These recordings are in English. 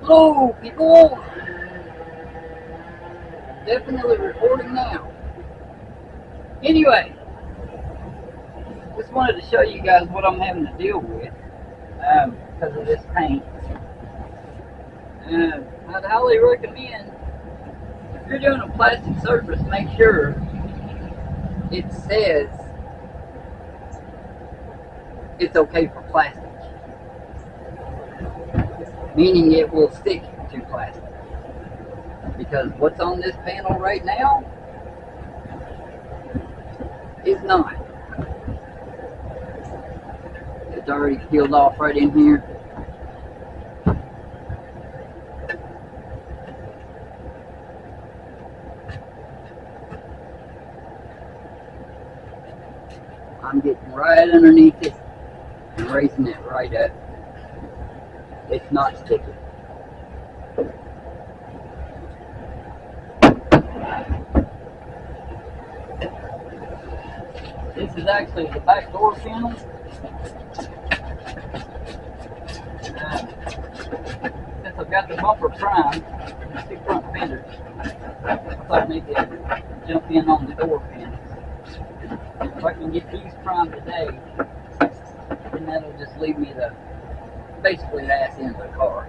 Hello, people! Definitely recording now. Anyway, just wanted to show you guys what I'm having to deal with because of this paint. I'd highly recommend, if you're doing a plastic surface, make sure it says it's okay for plastic, meaning it will stick to plastic. Because what's on this panel right now is not. It's already peeled off right in here. I'm getting right underneath it and raising it right up. It's not sticking. This is actually the back door panel. Since I've got the bumper primed and the two front fenders, I thought maybe I'd jump in on the door panels. If I can get these primed today, then that'll just leave me basically the ass end of the car.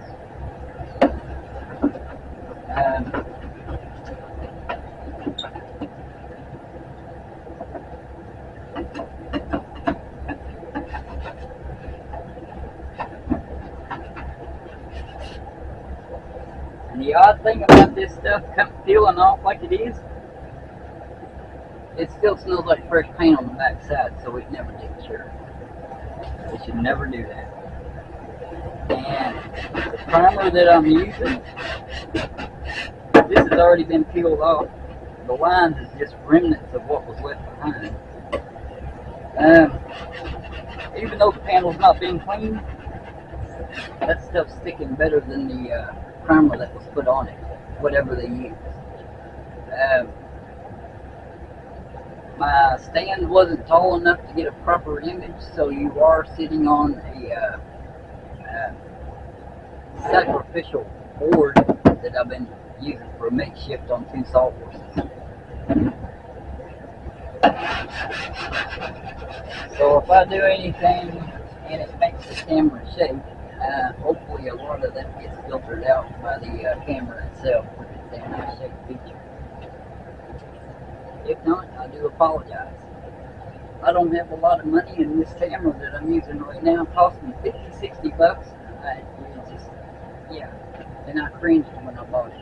And the odd thing about this stuff peeling off like it is, it still smells like fresh paint on the back side, so it never gets cured. It should never do that. And the primer that I'm using, this has already been peeled off. The lines is just remnants of what was left behind. Even though the panel's not being cleaned, that stuff's sticking better than the primer that was put on it, whatever they used. My stand wasn't tall enough to get a proper image, so you are sitting on a sacrificial board that I've been using for a makeshift on two sawhorses. So if I do anything and it makes the camera shake, hopefully a lot of that gets filtered out by the camera itself with its anti-shake feature. If not, I do apologize. I don't have a lot of money, and this camera that I'm using right now cost me $50-60. It's just, yeah, and I cringed when I bought it.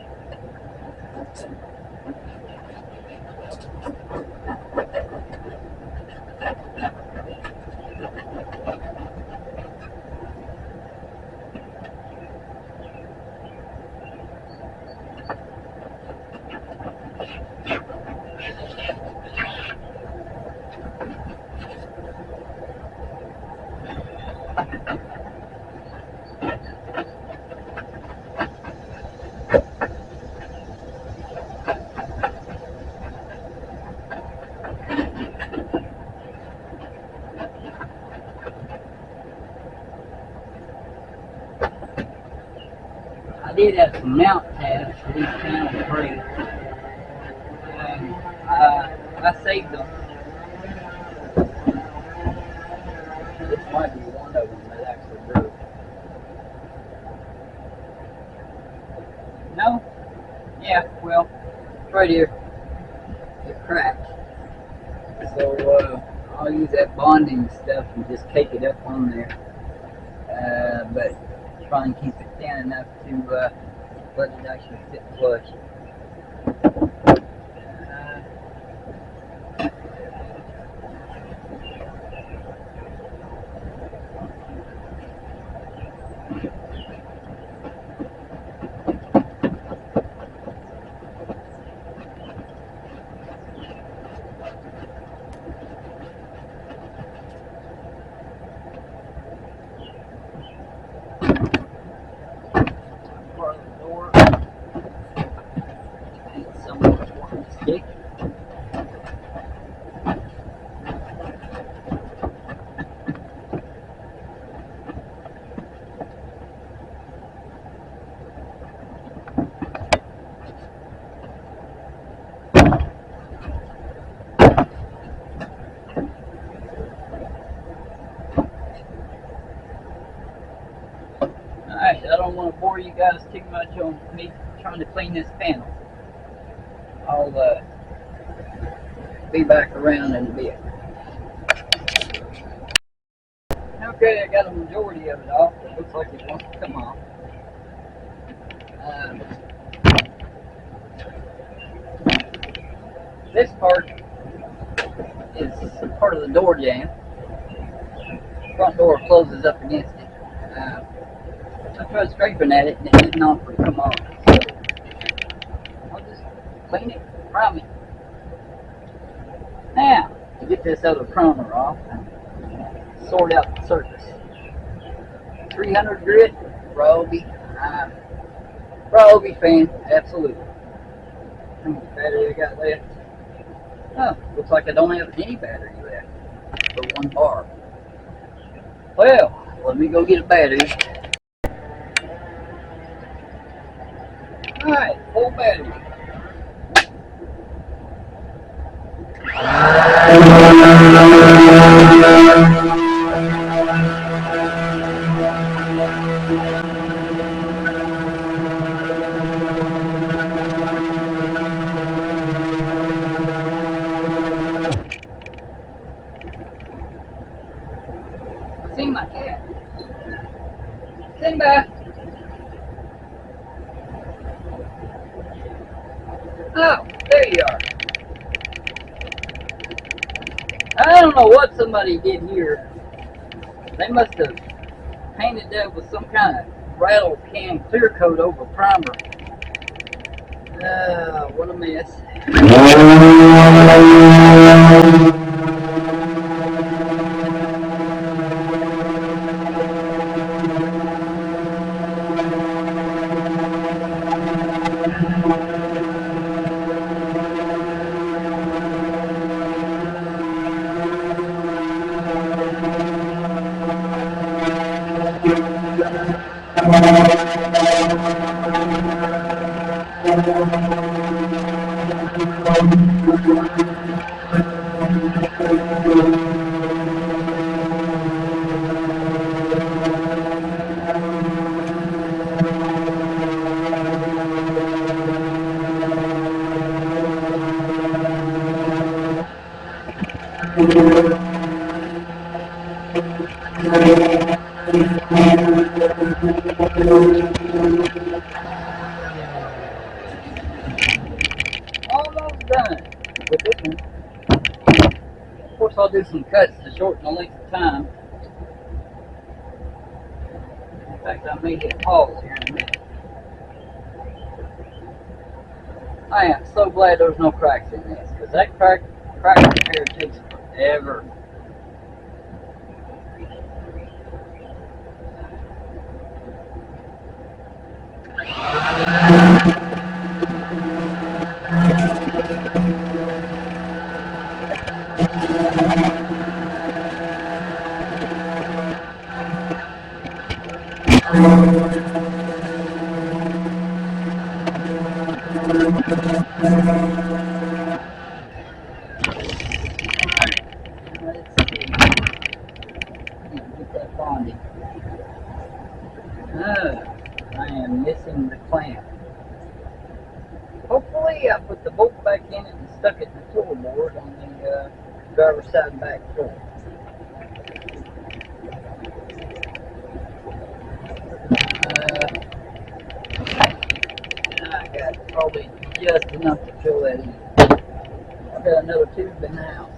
I did have some mount tabs for these panel frames. I saved them. This might be one of them that actually broke. No? Yeah, well, it's right here. It cracked. So I'll use that bonding stuff and just cake it up on there. But try and keep it thin enough to let it actually sit flush. Part of the door. guys too much on me trying to clean this panel. I'll be back around in a bit. Okay, I got a majority of it off. It looks like it wants to come off. This part is part of the door jamb. Front door closes up against it. I tried scraping at it and it didn't offer to come off. So I'll just clean it, prime it. Now, to get this other primer off, sort out the surface. 300 grit, Ryobi. Ryobi fan, absolutely. How much battery I got left? Oh, looks like I don't have any battery left for one bar. Well, let me go get a battery. Alright, full battery. I seen my cat. Simba! Oh, there you are. I don't know what somebody did here. They must have painted that with some kind of rattle can clear coat over primer. What a mess. Almost done with this one. Of course, I'll do some cuts to shorten the length of time. In fact, I may hit pause here in a minute. I am so glad there's no cracks in this, because that crack repair takes forever. I am missing the clamp. Hopefully I put the bolt back in it and stuck it in the floorboard on the driver's side back floor. I got probably just enough to fill that in. I've got another tube in the house.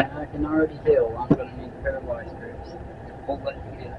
I can already tell I'm going to need a pair of vice grips to pull that together.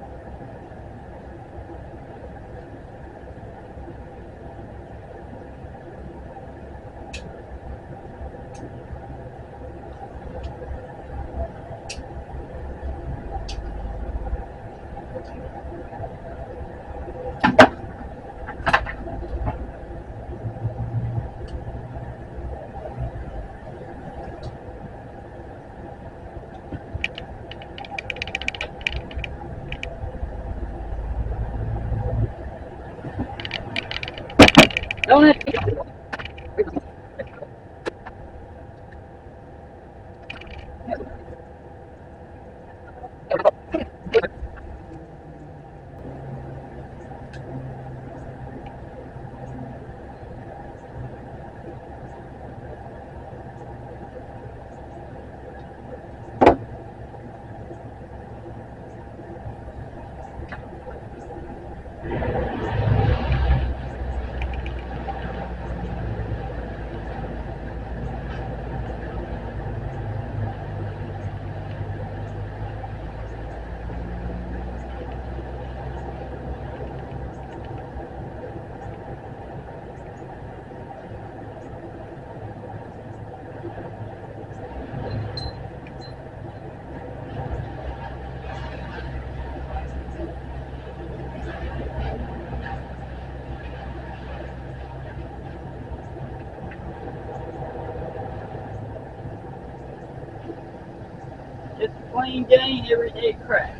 Just a plain Jane everyday crack.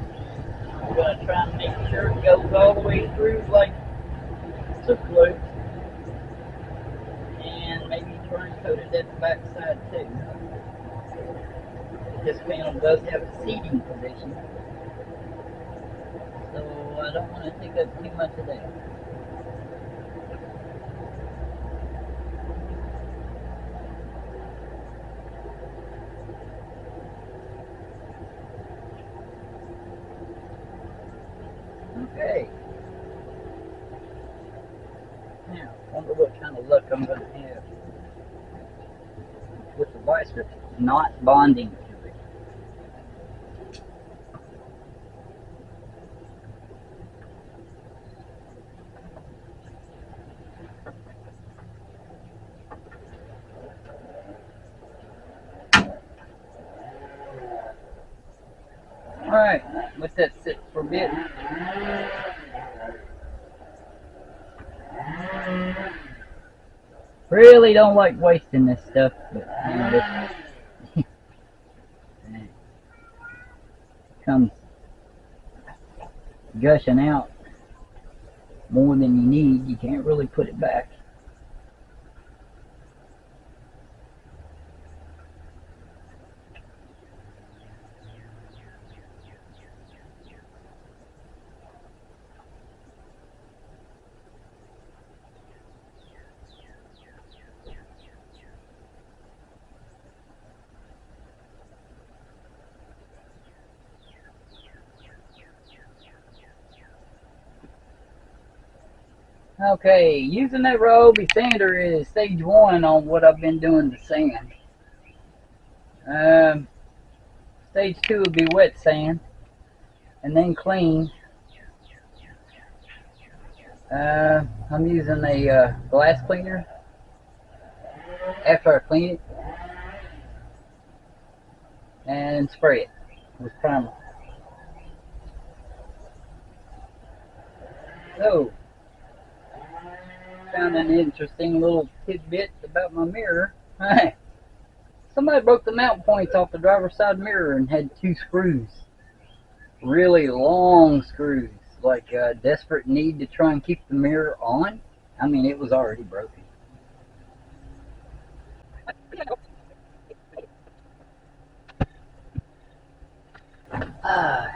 I'm going to try and make sure it goes all the way through like seperate, and maybe turn coat it at the back side too. This panel does have a seating position, so I don't want to take up too much of that. Okay. Now, I wonder what kind of luck I'm going to have with the vice grip not bonding to it. Alright, let that sit for a bit. Really don't like wasting this stuff, but you know, this comes gushing out more than you need. You can't really put it back. Okay, using that Ryobi sander is stage 1 on what I've been doing to sand. Stage 2 would be wet sand, and then clean. I'm using a glass cleaner after I clean it, and spray it with primer. So, found an interesting little tidbit about my mirror. Somebody broke the mount points off the driver's side mirror and had 2 screws. Really long screws, like a desperate need to try and keep the mirror on. I mean, it was already broken.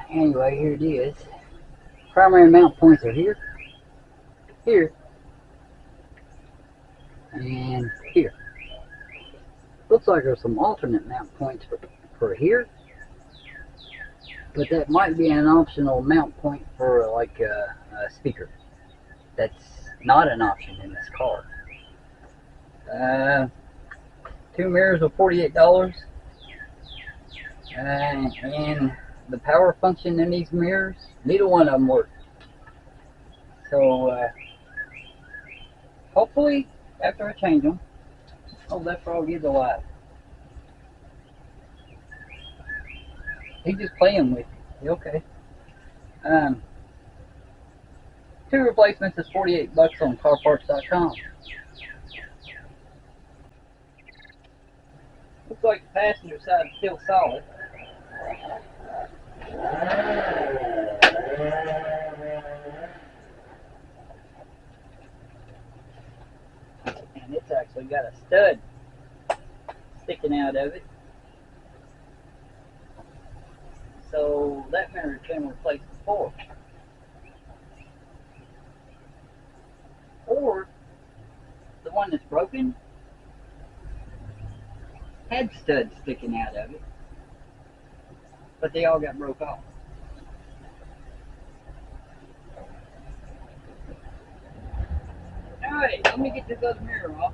Anyway, here it is. Primary mount points are here, here, and here. Looks like there's some alternate mount points for here, but that might be an optional mount point for like a speaker. That's not an option in this car. 2 mirrors are $48, and the power function in these mirrors, neither one of them work. So hopefully after I change them, oh, that frog is alive. He's just playing with me. Okay. 2 replacements is $48 on carparts.com. Looks like the passenger side is still solid. And it's actually got a stud sticking out of it. So that mirror's been replaced before. Or the one that's broken had studs sticking out of it, but they all got broke off. Alright, let me get this other mirror off.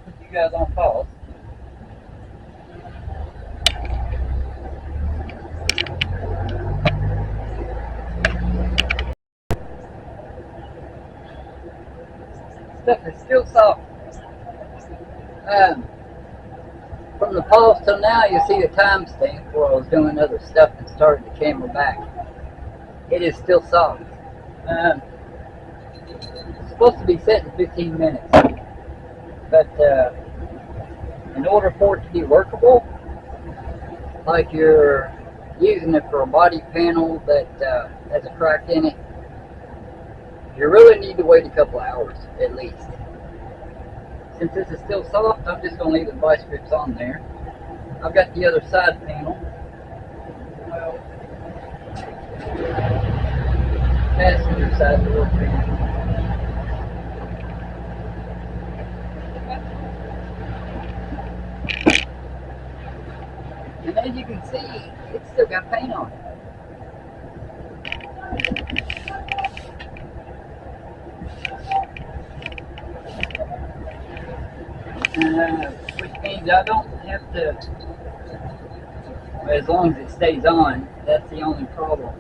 Put you guys on pause. Stuff is still soft. From the pause till now, you see the timestamp where I was doing other stuff and started the camera back. It is still soft. It's supposed to be set in 15 minutes, but in order for it to be workable, like your using it for a body panel that has a crack in it, you really need to wait a couple hours at least. Since this is still soft, I'm just going to leave the vice grips on there. I've got the other side panel. Well, passenger side door panel. And as you can see, it's still got paint on it. Which means I don't have to, as long as it stays on, that's the only problem.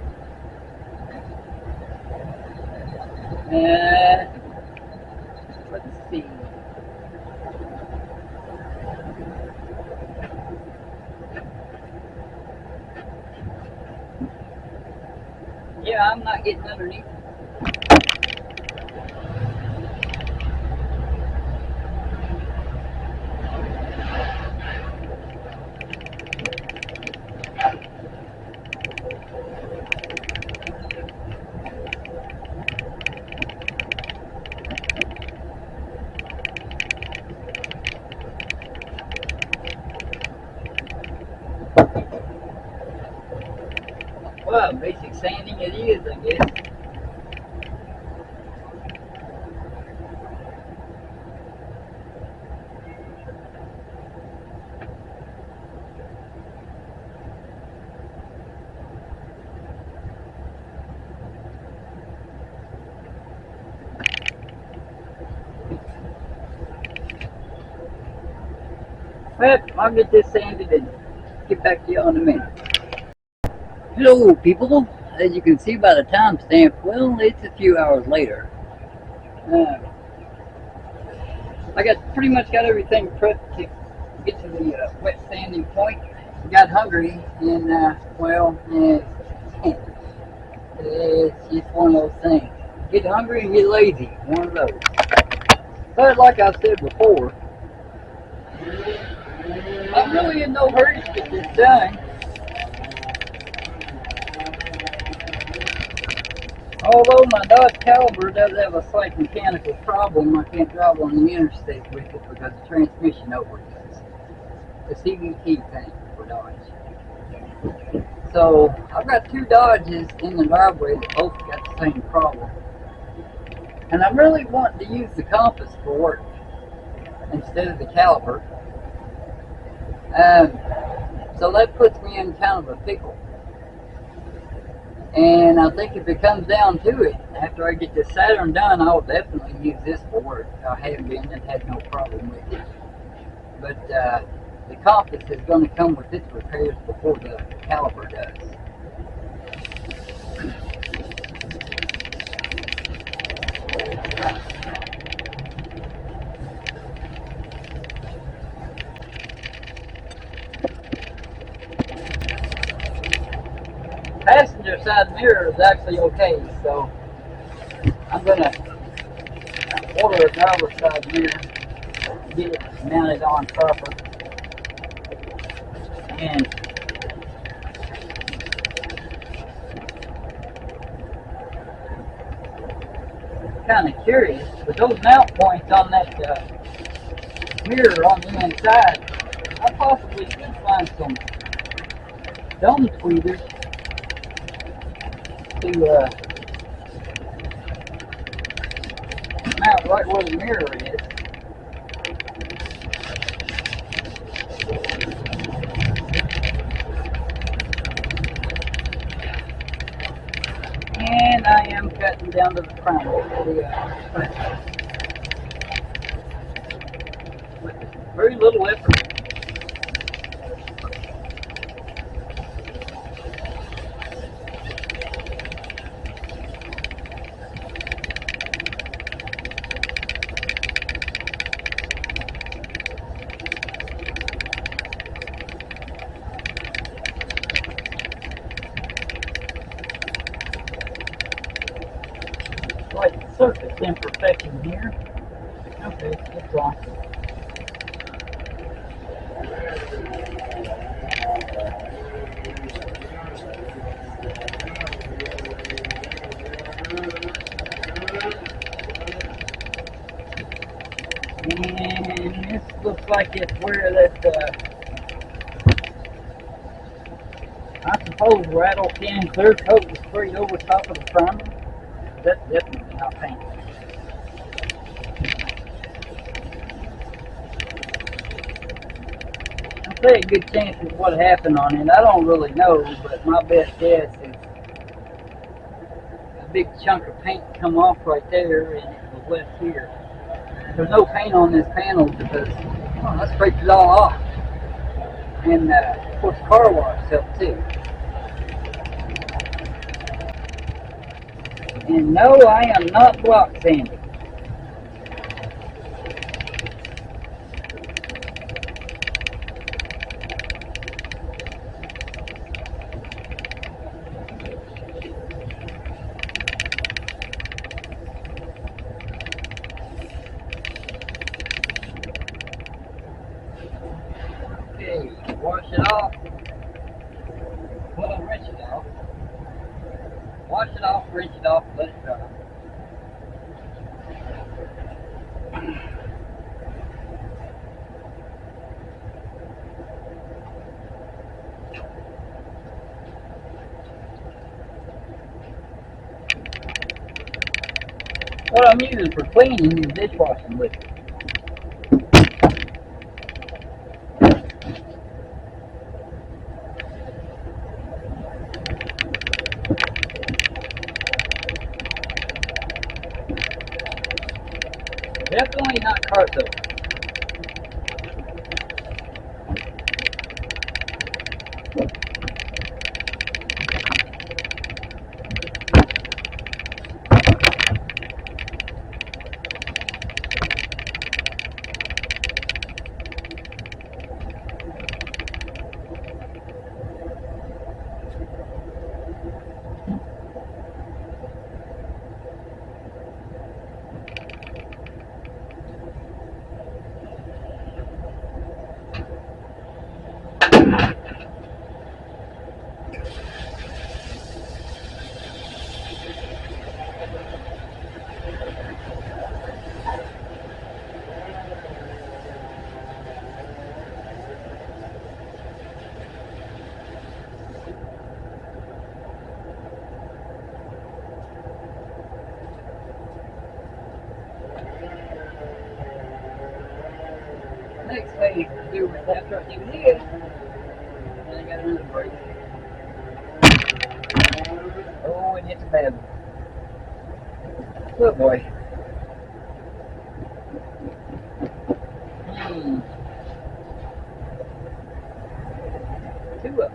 Let's see. Yeah, I'm not getting underneath. Well, basic sanding it is, I guess. Well, I'll get this sanded and get back to you in a minute. Hello, people. As you can see by the timestamp, well, it's a few hours later. I pretty much got everything prepped to get to the wet sanding point. Got hungry and, it's just one of those things. Get hungry and get lazy. One of those. But like I said before, I'm really in no hurry to get this done. Although my Dodge Caliber does have a slight mechanical problem, I can't drive on the interstate with it because the transmission overheats. The CVT thing for Dodge. So I've got two Dodges in the driveway that both got the same problem. And I'm really wanting to use the compass for work instead of the caliper. So that puts me in kind of a pickle. And I think if it comes down to it, after I get this Saturn done, I will definitely use this for work. I have been and had no problem with it. But the compass is going to come with its repairs before the caliper does. Passenger side mirror is actually okay, so I'm going to order a driver's side mirror, get it mounted on proper, and kind of curious, but those mount points on that mirror on the inside, I possibly could find some dome tweeters to mount right where the mirror is. And I am cutting down to the crown with very little effort. Like surface imperfection here. Okay, it's on. looks like it's where that, I suppose rattle can clear coat was sprayed over top of the primer. That's definitely not paint. I'd say a good chance is what happened on it. I don't really know, but my best guess is a big chunk of paint come off right there and it was left here. There's no paint on this panel because I scraped it all off. And of course car wash helped too. And no, I am not block sanding. Okay, wash it off. Well, rinse it off. Wash it off, rinse it off, let it dry. What I'm using for cleaning is dishwashing liquid. Definitely not car soap. Next phase to do with after I do this, then I got another break. Oh, and it's bad. Good boy. Two of them.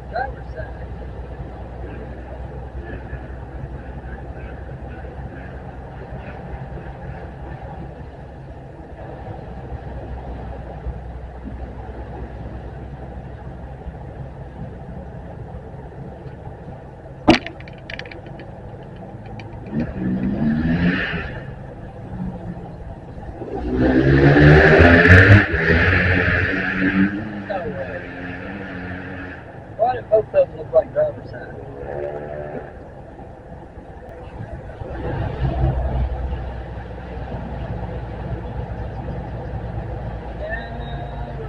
Driver's side. Why do both of them look like driver's side?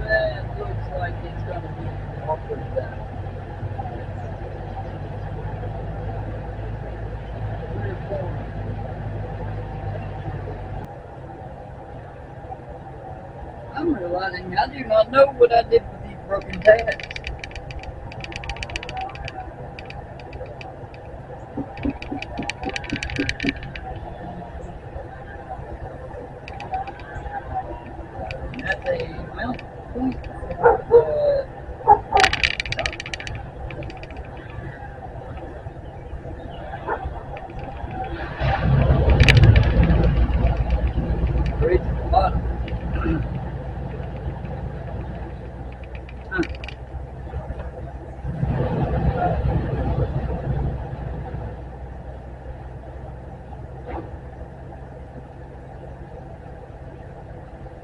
That looks like it's going to be awkward side. I'm realizing I do not know what I did with these broken tabs. That's a mount point. Bridge at the bottom.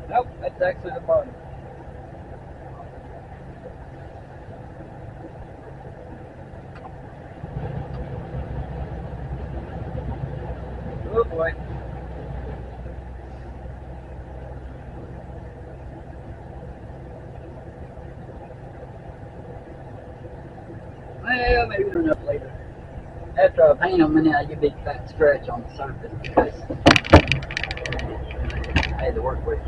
Nope, that's to the bottom. Oh boy. Well, maybe turn up later. After I paint them, and then I get a big fat scratch on the surface because I had to work with.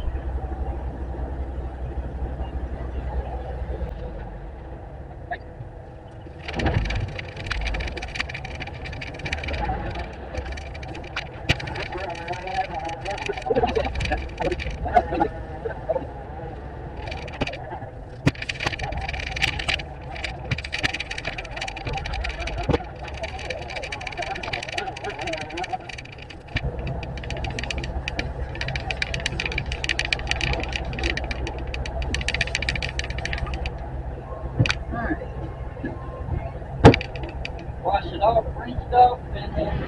Alright. Wash it off, rinse it off, and then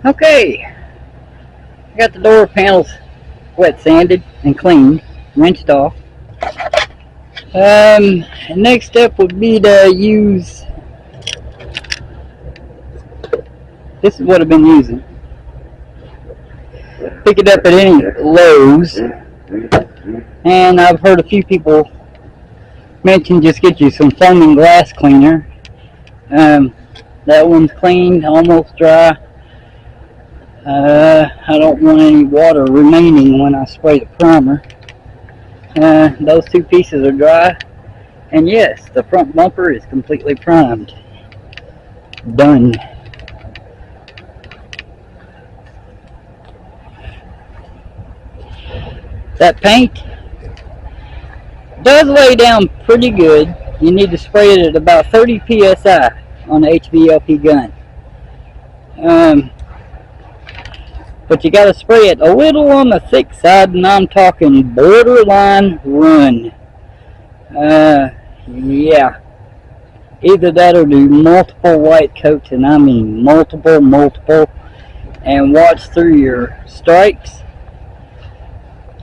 okay, I got the door panels wet sanded and cleaned, rinsed off. Next step would be to use, this is what I've been using. Pick it up at any Lowe's, and I've heard a few people mention just get you some foaming glass cleaner. That one's cleaned, almost dry. I don't want any water remaining when I spray the primer. Those two pieces are dry, and yes, the front bumper is completely primed. Done. That paint does lay down pretty good. You need to spray it at about 30 psi on the HVLP gun. But you got to spray it a little on the thick side, and I'm talking borderline run. Yeah. Either that or do multiple white coats, and I mean multiple, and watch through your stripes,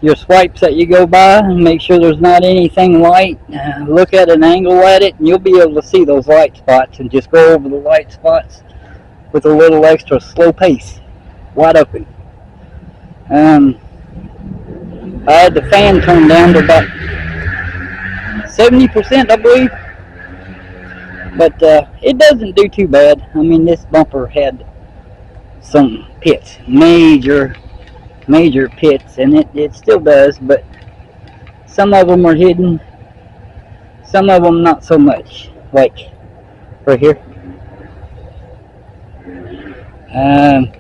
your swipes that you go by, and make sure there's not anything light. Look at an angle at it, and you'll be able to see those light spots, and just go over the light spots with a little extra slow pace, wide open. I had the fan turned down to about 70%, I believe, but it doesn't do too bad. I mean, this bumper had some pits, major pits, and it still does, but some of them are hidden, some of them not so much, like right here.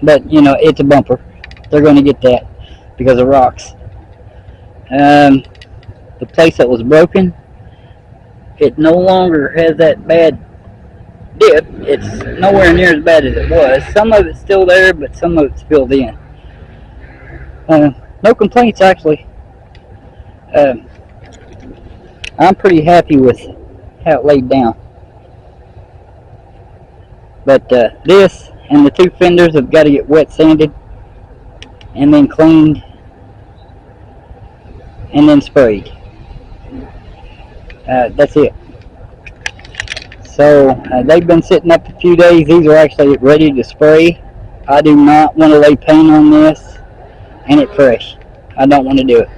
But you know, it's a bumper, they're going to get that because of rocks. The place that was broken, it no longer has that bad dip. It's nowhere near as bad as it was. Some of it's still there, but some of it's filled in. No complaints, actually. I'm pretty happy with how it laid down. But this and the two fenders have got to get wet sanded and then cleaned and then sprayed. That's it. So they've been sitting up a few days. These are actually ready to spray. I do not want to lay paint on this and it fresh. I don't want to do it.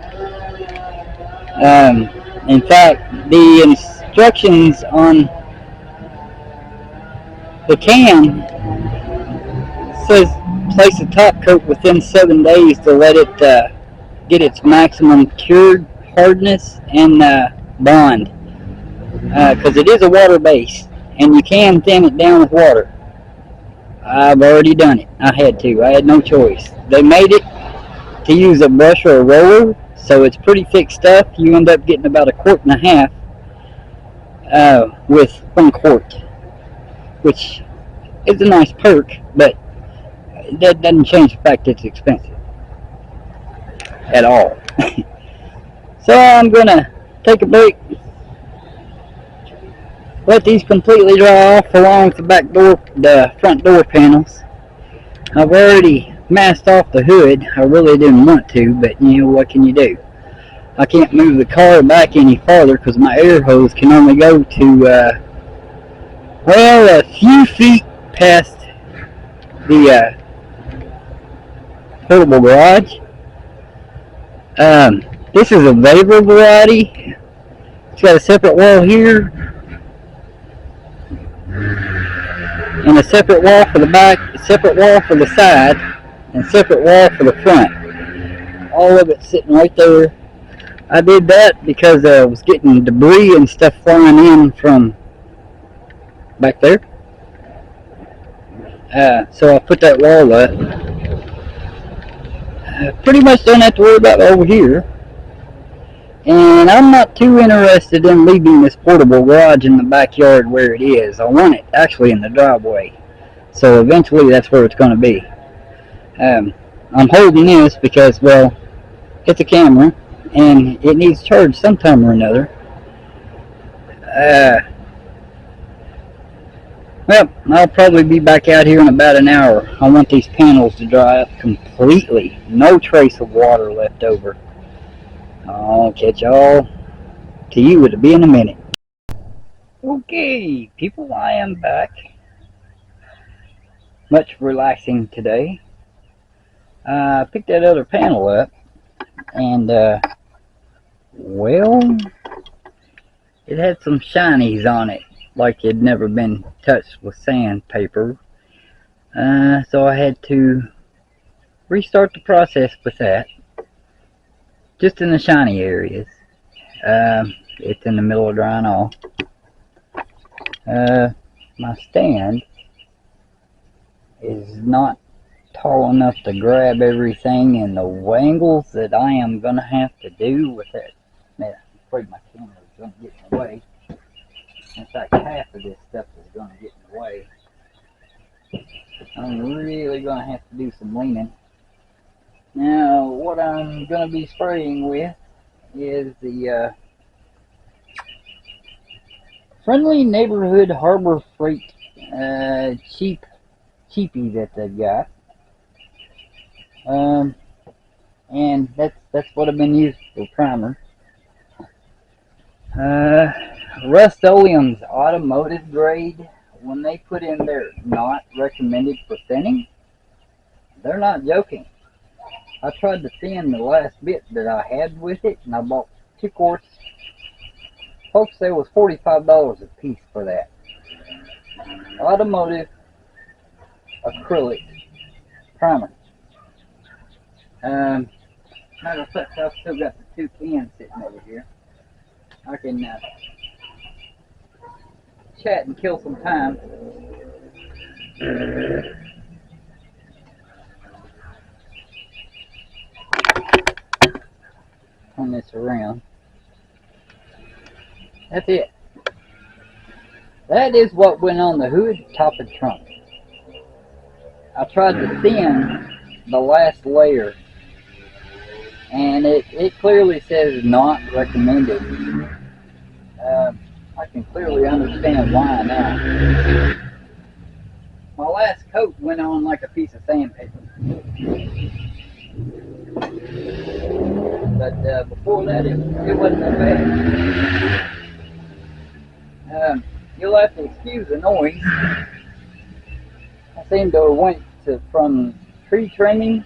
In fact, the instructions on the can says place a top coat within 7 days to let it get its maximum cured hardness and bond, because it is a water base and you can thin it down with water. I've already done it. I had to. I had no choice. They made it to use a brush or a roller, so it's pretty thick stuff. You end up getting about 1.5 quarts with 1 quart, which is a nice perk, but that doesn't change the fact that it's expensive at all. So I'm gonna take a break, let these completely dry off along with the front door panels. I've already masked off the hood. I really didn't want to, but you know, what can you do? I can't move the car back any farther because my air hose can only go to, well, a few feet past the portable garage. This is a Vapor variety. It's got a separate wall here and a separate wall for the back, a separate wall for the side, and a separate wall for the front. All of it sitting right there. I did that because I was getting debris and stuff flying in from back there. So I put that wall up. Pretty much don't have to worry about over here. And I'm not too interested in leaving this portable garage in the backyard where it is. I want it actually in the driveway. So eventually that's where it's going to be. I'm holding this because, well, it's a camera and it needs charged sometime or another. Well, I'll probably be back out here in about an hour. I want these panels to dry up completely. No trace of water left over. I'll catch y'all to you. It'll be in a minute. Okay, people, I am back. Much relaxing today. I picked that other panel up and, well, it had some shinies on it, like it had never been touched with sandpaper. So I had to restart the process with that, just in the shiny areas. It's in the middle of drying off. My stand is not tall enough to grab everything, and the angles that I am going to have to do with it. Man, I'm afraid my camera is going to get in the way. In fact, half of this stuff is going to get in the way. I'm really going to have to do some leaning. Now, what I'm going to be spraying with is the Friendly Neighborhood Harbor Freight cheapie that they've got. And that's what I've been using for primer. Rust-Oleum's automotive grade, when they put in there not recommended for thinning, they're not joking. I tried to thin the last bit that I had with it, and I bought 2 quarts. Folks, there was $45 a piece for that. Automotive acrylic primer. Matter of fact, I've still got the 2 cans sitting over here. I can chat and kill some time. Turn this around. That's it. That is what went on the hood, top, and trunk. I tried to thin the last layer, and it clearly says not recommended. I can clearly understand why now. My last coat went on like a piece of sandpaper. But before that, it wasn't that bad. You'll have to excuse the noise. I seem to have went from tree trimming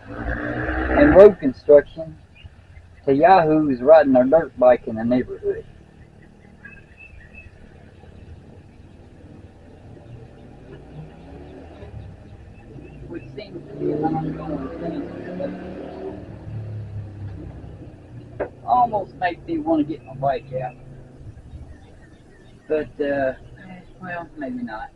and road construction to yahoos riding their dirt bike in the neighborhood. Which seems to be an ongoing thing. Almost makes me want to get my bike out. But, well, maybe not.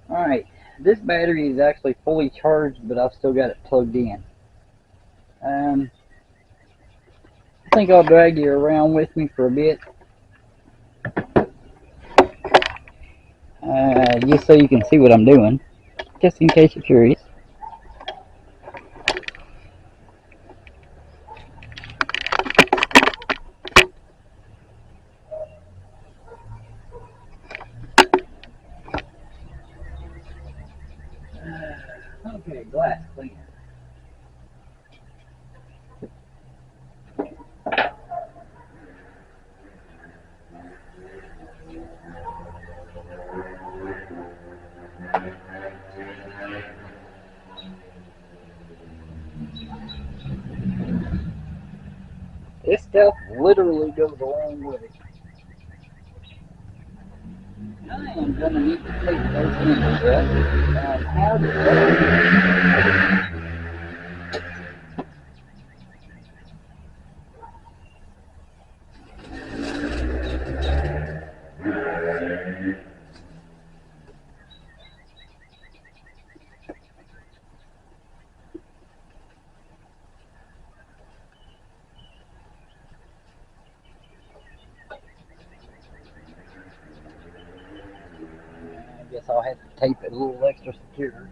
Alright, this battery is actually fully charged, but I've still got it plugged in. I think I'll drag you around with me for a bit. Just so you can see what I'm doing. Just in case you're curious. glass cleaner. This stuff literally goes along with it. I am going to need to take those fenders up. How did I guess I'll have to tape it a little extra secure.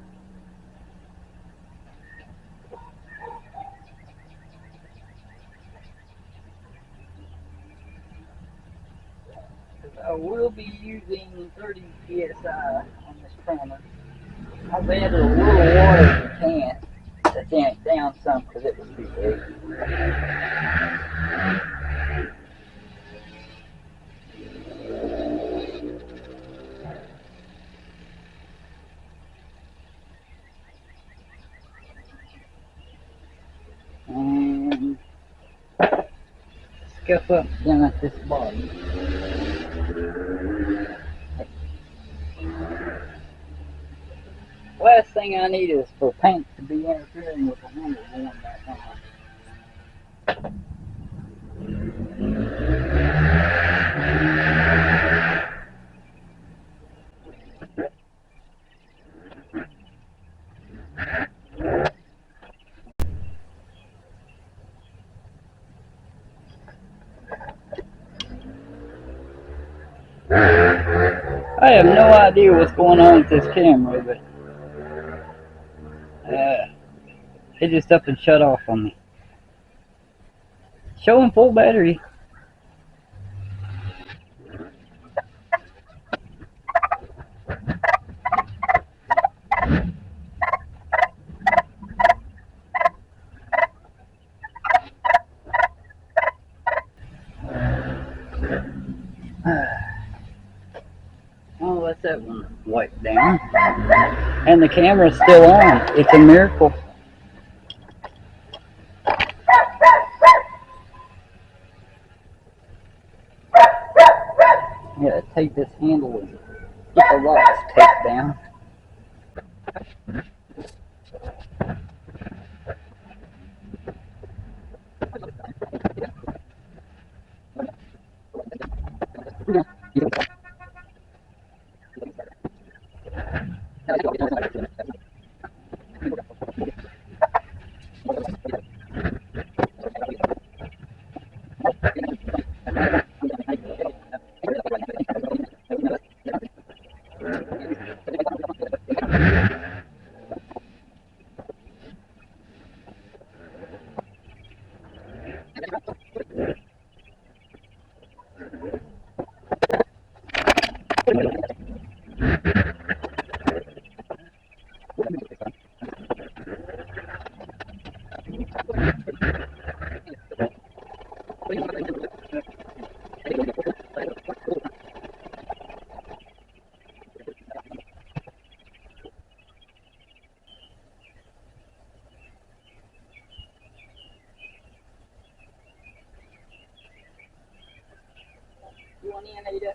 I will be using 30 psi on this primer. I've added a little water in the can to thin it down some because it was too big. And scuff up down at this bottom. Last thing I need is for paint to be interfering with the handle going back on. I have no idea what's going on with this camera, but it just up and shut off on me. Showing full battery. Oh, let that one wipe down. And the camera's still on. It's a miracle. Yeah, take this handle and get the lights taped down. You want in, Ada?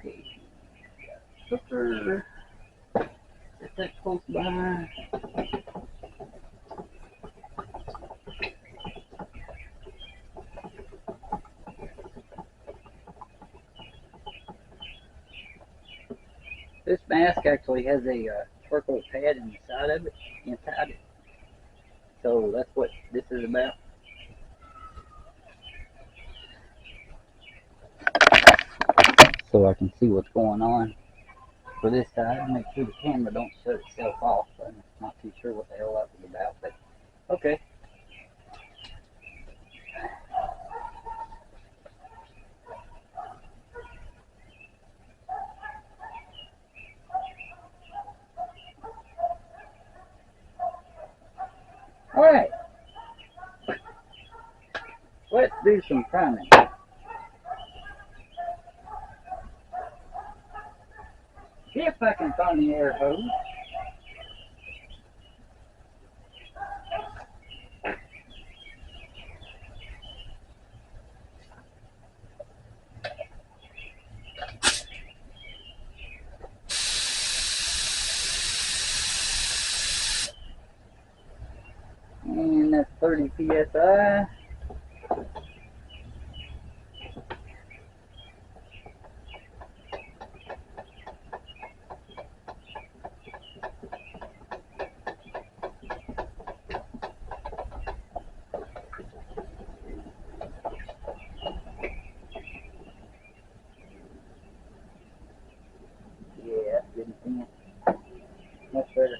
Okay. Hooker. Get that close by. This mask actually has a charcoal pad inside of it, inside it. So that's what this is about. So I can see what's going on for this side. Make sure the camera don't shut itself off. I'm not too sure what the hell that was about, but okay. Alright. Let's do some priming. See if I can find the air hose. And that's 30 psi. Yeah, that's good enough. Much better.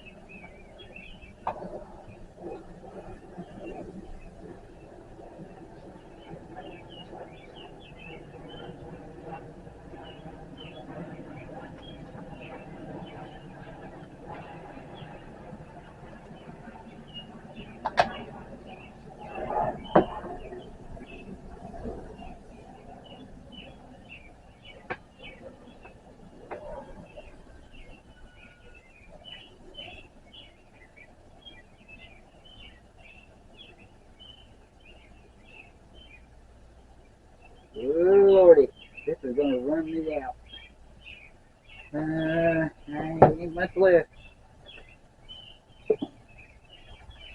Oh lordy, this is gonna run me out. Ain't much left.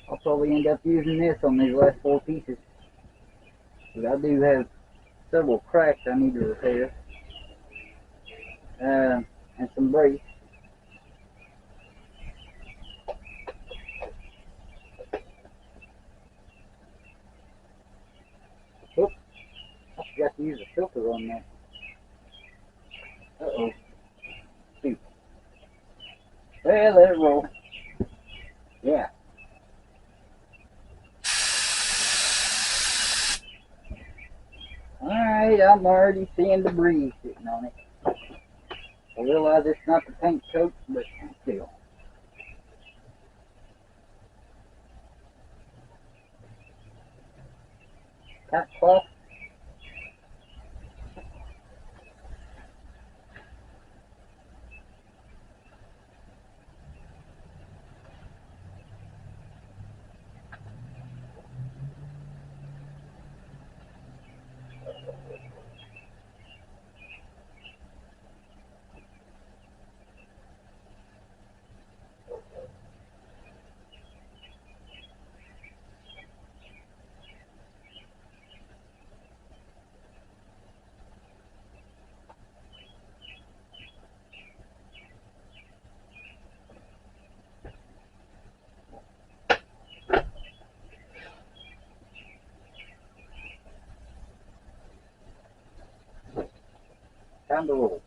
I'll probably end up using this on these last 4 pieces. But I do have several cracks I need to repair. And some brace. Oops, I forgot to use a filter on that. Uh-oh. Shoot. Well, let it roll. Yeah. Alright, I'm already seeing debris sitting on it. I realize it's not the paint coat, but still. Top cloth. Time to roll.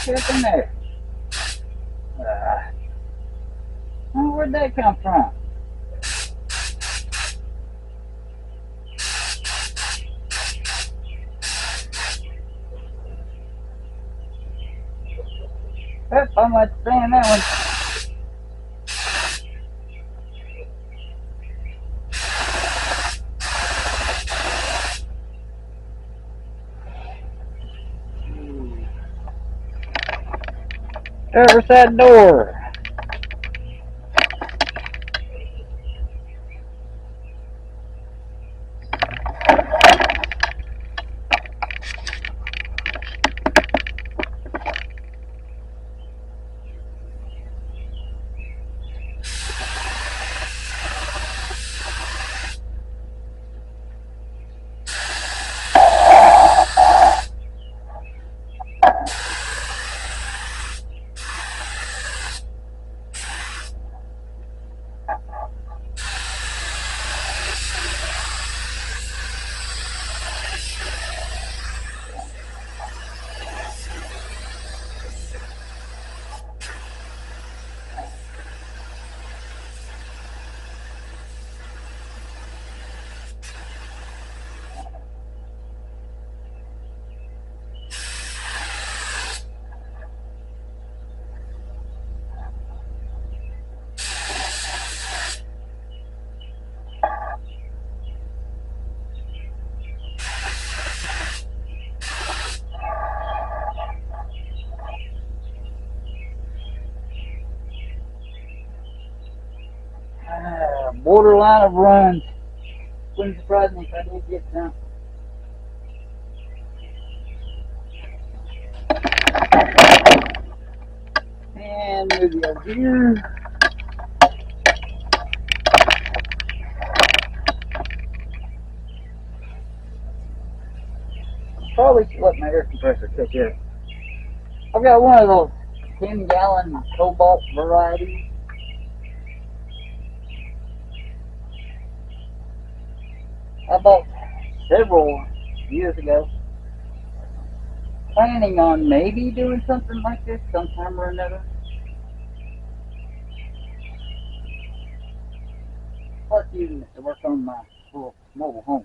back up in there. Oh, where'd that come from? Yep, I might stand that one. There's that door. Borderline of runs. Wouldn't surprise me if I did get some. And maybe over here. Probably should let my air compressor catch up. I've got one of those 10-gallon cobalt varieties. I bought several years ago. Planning on maybe doing something like this sometime or another. Plus using it to work on my little mobile home.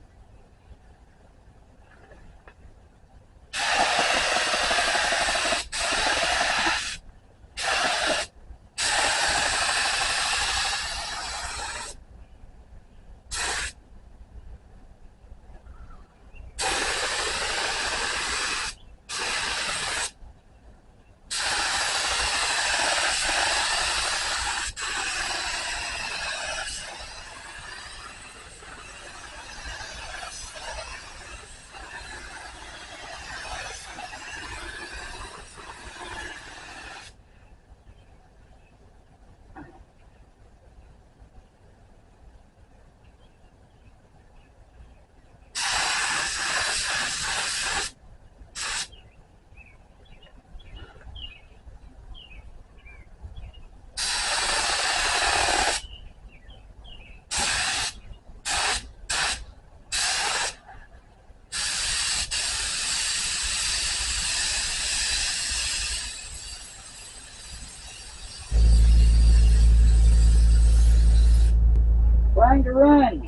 Trying to run.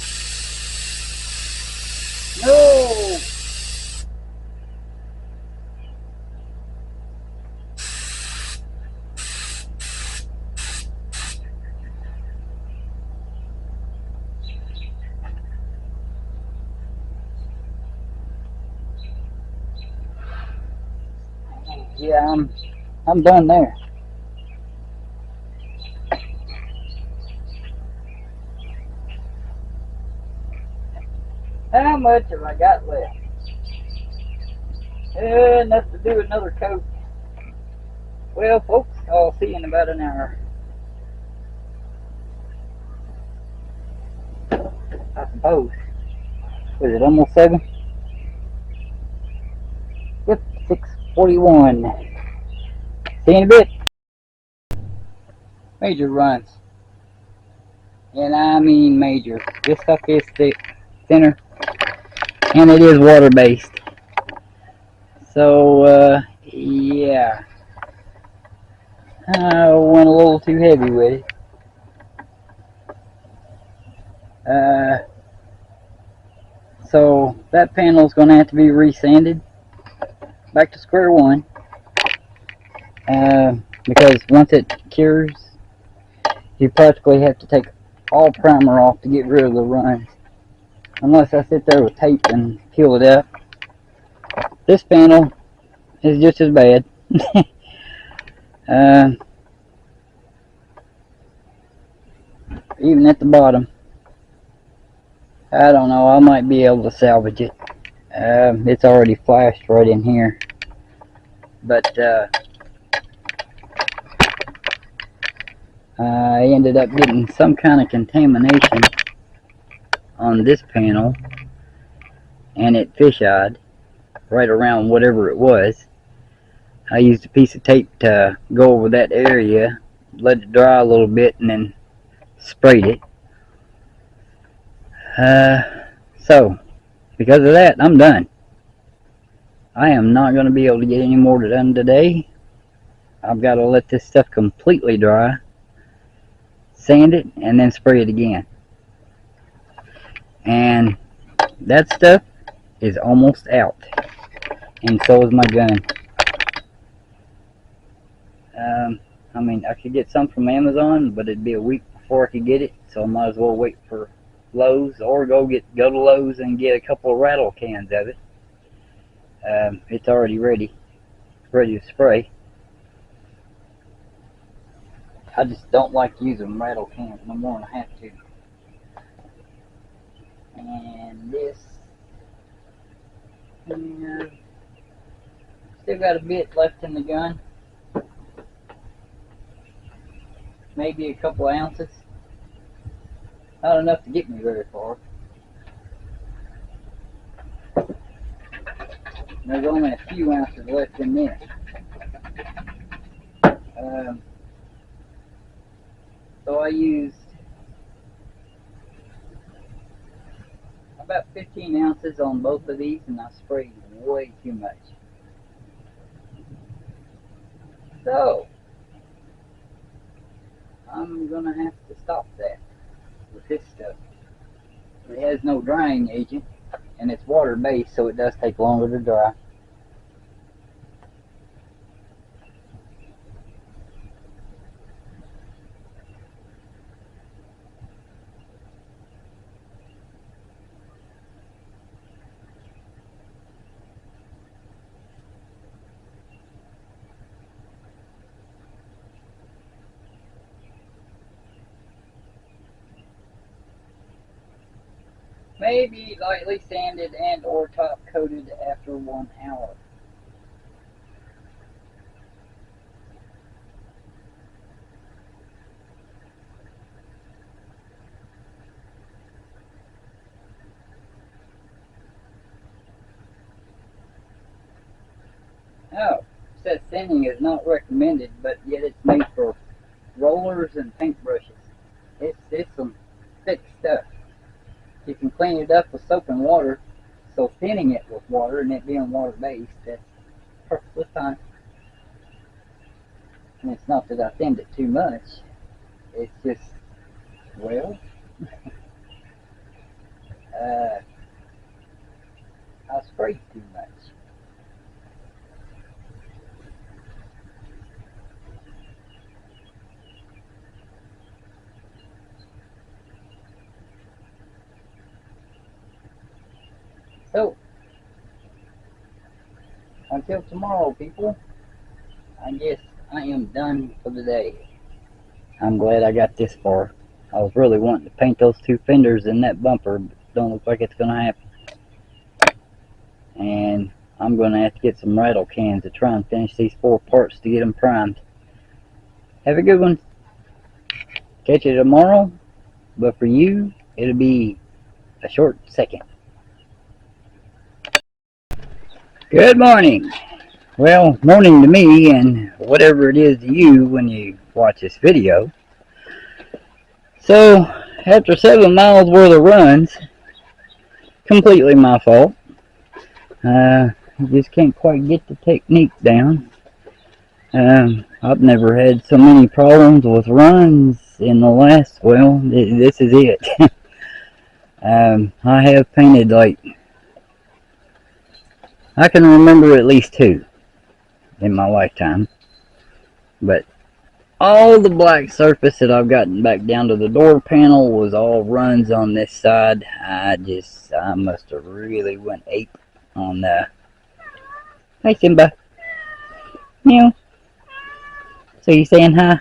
No. Yeah, I'm done there. How much have I got left? Enough to do another coat. Well, folks, I'll see you in about an hour. I suppose. Was it almost 7? Yep, 6:41. See you in a bit. Major runs. And I mean major. This stuff is thick, thinner, and it is water based. So, yeah. I went a little too heavy with it. So that panel is going to have to be resanded back to square one, because once it cures, you practically have to take all primer off to get rid of the runs, unless I sit there with tape and peel it up. This panel is just as bad. Even at the bottom, I don't know, I might be able to salvage it. It's already flashed right in here, but I ended up getting some kind of contamination on this panel, and it fish-eyed right around whatever it was. I used a piece of tape to go over that area, let it dry a little bit, and then sprayed it. So because of that, I'm done. I am not going to be able to get any more done today. I've got to let this stuff completely dry, sand it, and then spray it again. And that stuff is almost out, and so is my gun. I mean, I could get some from Amazon, but it'd be a week before I could get it, so I might as well wait for Lowe's, or go to Lowe's and get a couple of rattle cans of it. It's already ready to spray. I just don't like using rattle cans no more than I have to. And this, still got a bit left in the gun, maybe a couple of ounces. Not enough to get me very far. There's only a few ounces left in this. So I used about 15 ounces on both of these, and I sprayed way too much. So I'm gonna have to stop that with this stuff. It has no drying agent, and it's water based, so it does take longer to dry. Maybe lightly sanded and or top coated after 1 hour. Oh, it says sanding is not recommended, but yet it's made for rollers and paintbrushes. It's some thick stuff. You can clean it up with soap and water, so thinning it with water and it being water based, that's perfectly fine. And it's not that I thinned it too much, it's just, well, I sprayed too much. So, until tomorrow, people, I guess I am done for the day. I'm glad I got this far. I was really wanting to paint those two fenders in that bumper, but don't look like it's going to happen. And I'm going to have to get some rattle cans to try and finish these 4 parts to get them primed. Have a good one. Catch you tomorrow, but for you, it'll be a short second. Good morning. Well, morning to me, and whatever it is to you when you watch this video. So, after 7 miles worth of runs, completely my fault. I just can't quite get the technique down. I've never had so many problems with runs in the last, well, this is it. I have painted, like, I can remember at least 2 in my lifetime. But all the black surface that I've gotten back down to the door panel was all runs on this side. I must have really went ape on the... Hey, Simba. Meow. So you saying hi?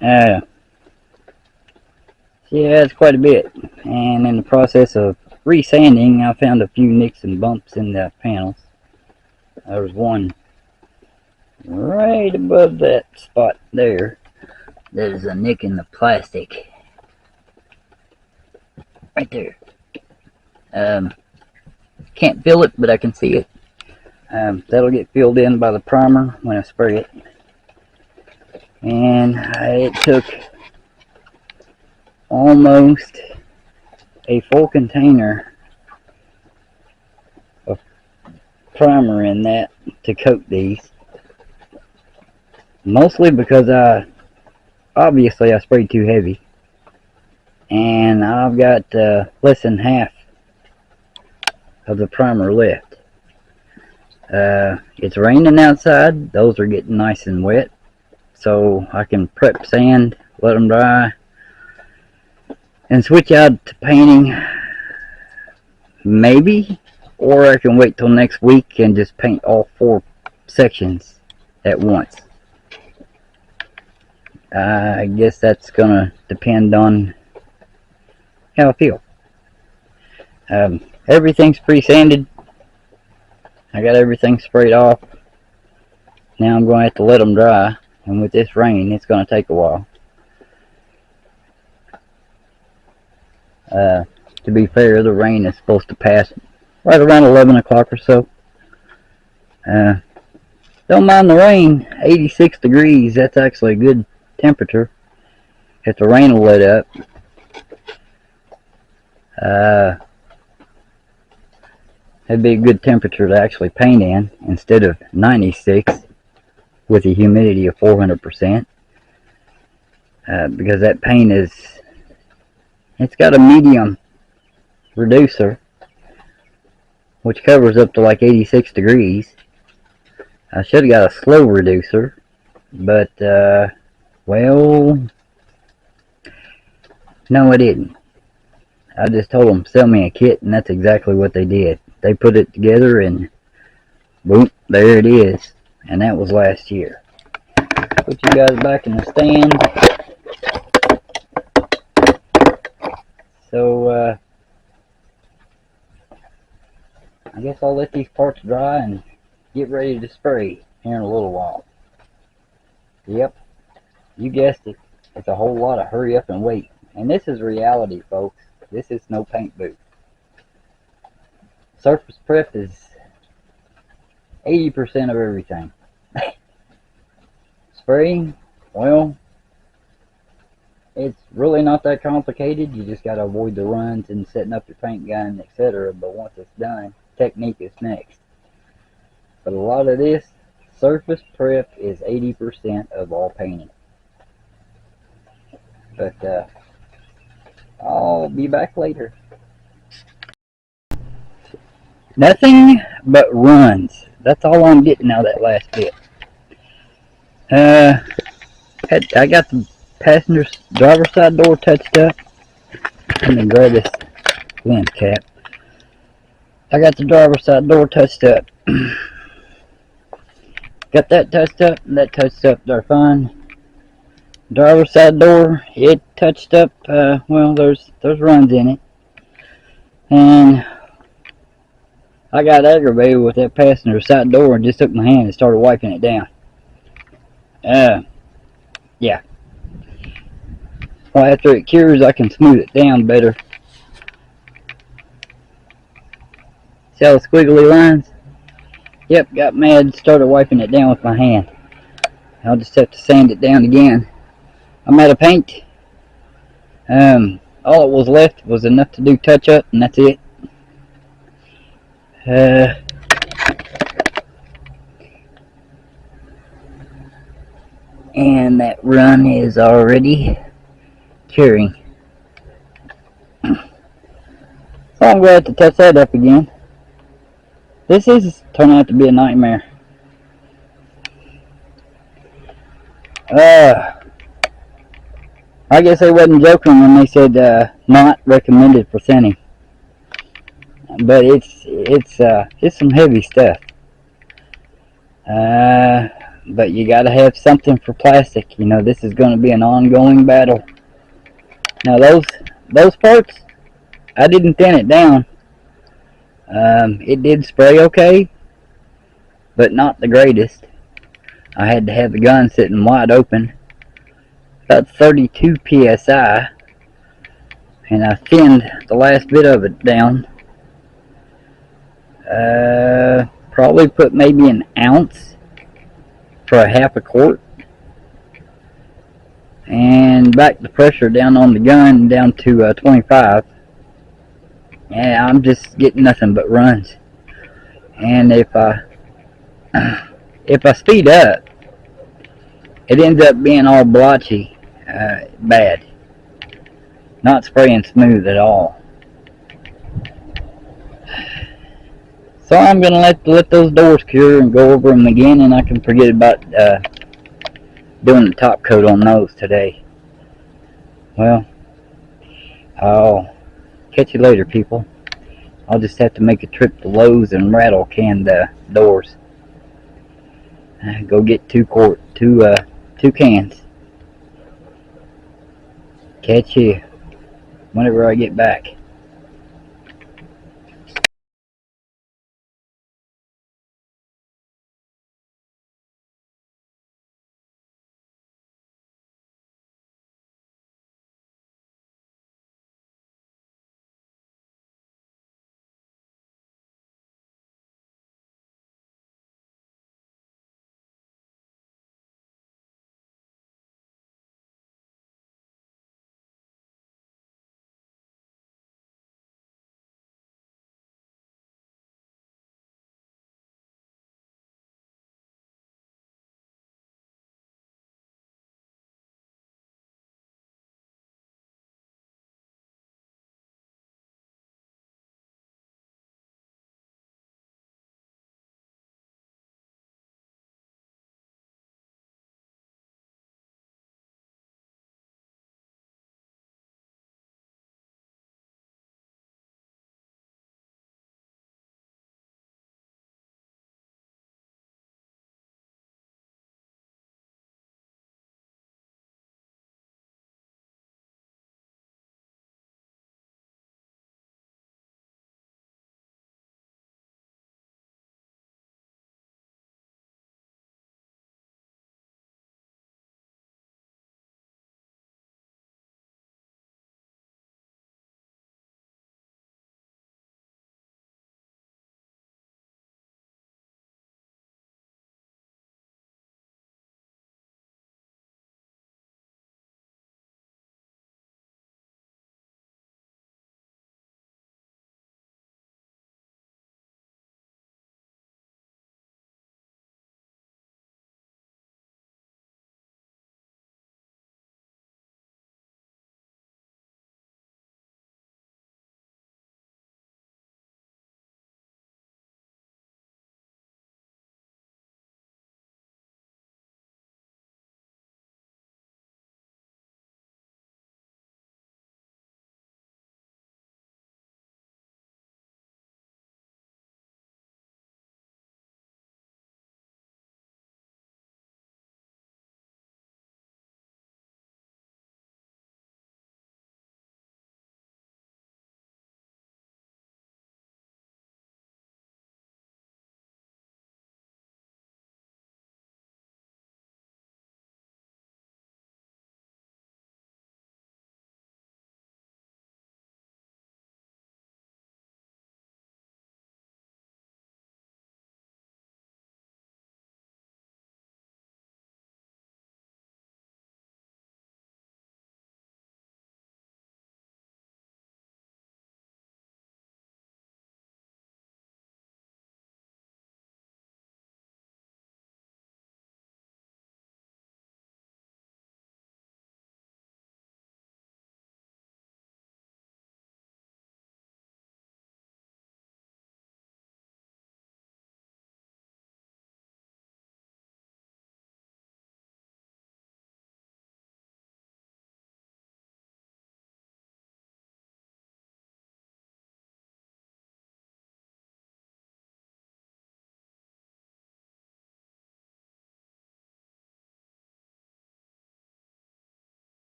Yeah, it's quite a bit. And in the process of resanding, I found a few nicks and bumps in the panels. There was one right above that spot there. There's a nick in the plastic. Right there. Can't feel it, but I can see it. That'll get filled in by the primer when I spray it. And it took almost a full container of primer in that to coat these. Mostly because obviously I sprayed too heavy. And I've got less than half of the primer left. It's raining outside. Those are getting nice and wet. So I can prep sand, let them dry, and switch out to painting. Maybe. Or I can wait till next week and just paint all 4 sections at once. I guess that's gonna depend on how I feel. Everything's pre-sanded. I got everything sprayed off. Now I'm going to have to let them dry. And with this rain, it's going to take a while. To be fair, the rain is supposed to pass right around 11 o'clock or so. Don't mind the rain. 86 degrees. That's actually a good temperature. If the rain will let up. That'd be a good temperature to actually paint in instead of 96 with a humidity of 400%. Because that paint it's got a medium reducer which covers up to like 86 degrees. I should have got a slow reducer, but well, no I didn't. I just told them sell me a kit, and that's exactly what they did. They put it together and boom, there it is. And that was last year. Put you guys back in the stand. So I guess I'll let these parts dry and get ready to spray here in a little while. Yep, you guessed it. It's a whole lot of hurry up and wait. And this is reality, folks. This is no paint booth. Surface prep is 80% of everything. Spraying, well, it's really not that complicated. You just got to avoid the runs and setting up your paint gun, etc. But once it's done, technique is next. But a lot of this surface prep is 80% of all painting. But I'll be back later. Nothing but runs. That's all I'm getting out of that last bit. I got the passenger driver's side door touched up. Let me grab this lens cap. I got the driver's side door touched up. Got that touched up, and that touched up there fine. Driver's side door, it touched up. Well, there's runs in it, and I got aggravated with that passenger side door and just took my hand and started wiping it down. Yeah. Well, after it cures, I can smooth it down better. See all the squiggly lines? Yep, got mad, started wiping it down with my hand. I'll just have to sand it down again. I'm out of paint. All it was left was enough to do touch up, and that's it. And that run is already curing. So I'm glad to touch that up again. This is turning out to be a nightmare. I guess they wasn't joking when they said not recommended for thinning. But it's some heavy stuff. But you gotta have something for plastic. You know, this is going to be an ongoing battle. Now those parts, I didn't thin it down. It did spray okay, but not the greatest. I had to have the gun sitting wide open, about 32 psi, and I thinned the last bit of it down. Probably put maybe an ounce for a half a quart, and back the pressure down on the gun down to 25. Yeah, I'm just getting nothing but runs. And if I speed up, it ends up being all blotchy, bad, not spraying smooth at all. So I'm gonna let those doors cure and go over them again, and I can forget about doing the top coat on those today. Well, I'll catch you later, people. I'll just have to make a trip to Lowe's and rattle can the doors. Go get two cans. Catch you whenever I get back.